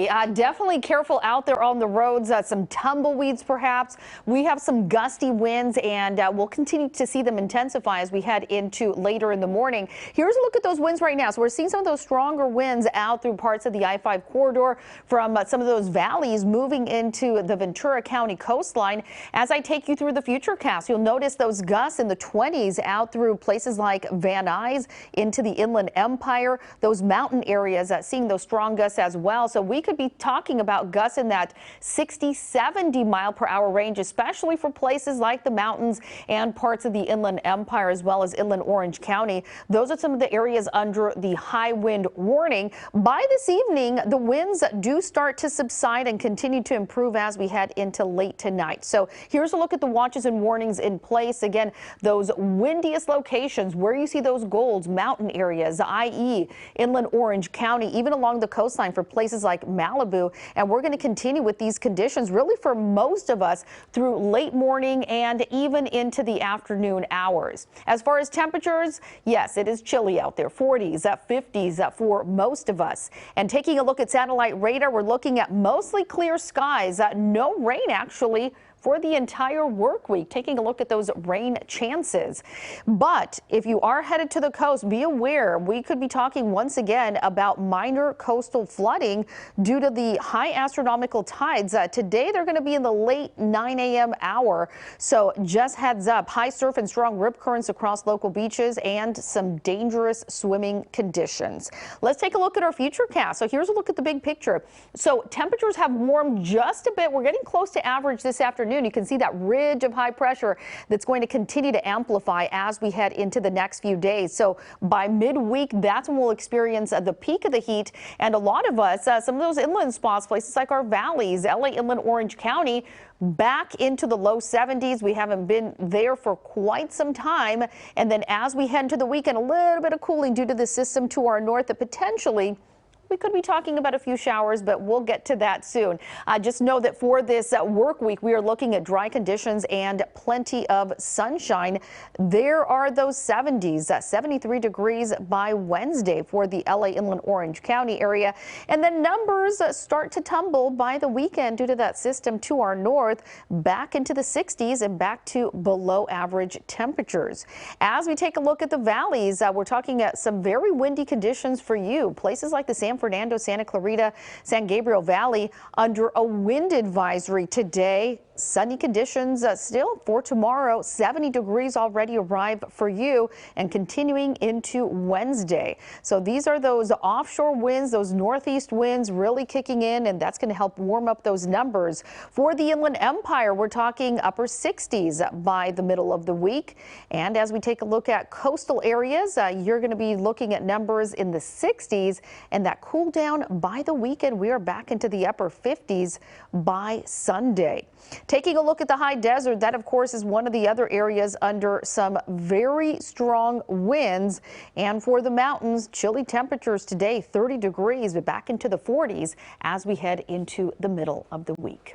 Absolutely. Definitely careful out there on the roads. Some tumbleweeds, perhaps. We have some gusty winds, and we'll continue to see them intensify as we head into later in the morning. Here's a look at those winds right now. So we're seeing some of those stronger winds out through parts of the I-5 corridor from some of those valleys moving into the Ventura County coastline. As I take you through the futurecast, you'll notice those gusts in the 20s out through places like Van Nuys into the Inland Empire, those mountain areas seeing those strong gusts as well. So we could be talking about gusts in that 60-70 mile per hour range, especially for places like the mountains and parts of the Inland Empire, as well as Inland Orange County. Those are some of the areas under the high wind warning. By this evening, the winds do start to subside and continue to improve as we head into late tonight. So here's a look at the watches and warnings in place. Again, those windiest locations where you see those golds, mountain areas, i.e. Inland Orange County, even along the coastline for places like Malibu. And we're going to continue with these conditions really for most of us through late morning and even into the afternoon hours. As far as temperatures, yes, it is chilly out there, 40s, 50s for most of us. And taking a look at satellite radar, we're looking at mostly clear skies, no rain actually for the entire work week. Taking a look at those rain chances. But if you are headed to the coast, be aware we could be talking once again about minor coastal flooding due to the high astronomical tides. Today they're going to be in the late 9 a.m. hour. So just heads up, high surf and strong rip currents across local beaches and some dangerous swimming conditions. Let's take a look at our futurecast. So here's a look at the big picture. So temperatures have warmed just a bit. We're getting close to average this afternoon. You can see that ridge of high pressure that's going to continue to amplify as we head into the next few days. So by midweek, that's when we'll experience the peak of the heat. And a lot of us, some of those inland spots, places like our valleys, LA, Inland, Orange County, back into the low 70s. We haven't been there for quite some time. And then as we head into the weekend, a little bit of cooling due to the system to our north that potentially we could be talking about a few showers, but we'll get to that soon. Just know that for this work week, we are looking at dry conditions and plenty of sunshine. There are those 70s, 73 degrees by Wednesday for the LA, Inland, Orange County area. And then numbers start to tumble by the weekend due to that system to our north, back into the 60s and back to below average temperatures. As we take a look at the valleys, we're talking some very windy conditions for you. Places like the San Fernando, Santa Clarita, San Gabriel Valley under a wind advisory today. Sunny conditions still for tomorrow. 70 degrees already arrive for you and continuing into Wednesday. So these are those offshore winds, those northeast winds really kicking in, and that's going to help warm up those numbers. For the Inland Empire, we're talking upper 60s by the middle of the week. And as we take a look at coastal areas, you're going to be looking at numbers in the 60s, and that cool down by the weekend. We are back into the upper 50s by Sunday. Taking a look at the high desert, that of course is one of the other areas under some very strong winds. And for the mountains, chilly temperatures today, 30 degrees, but back into the 40s as we head into the middle of the week.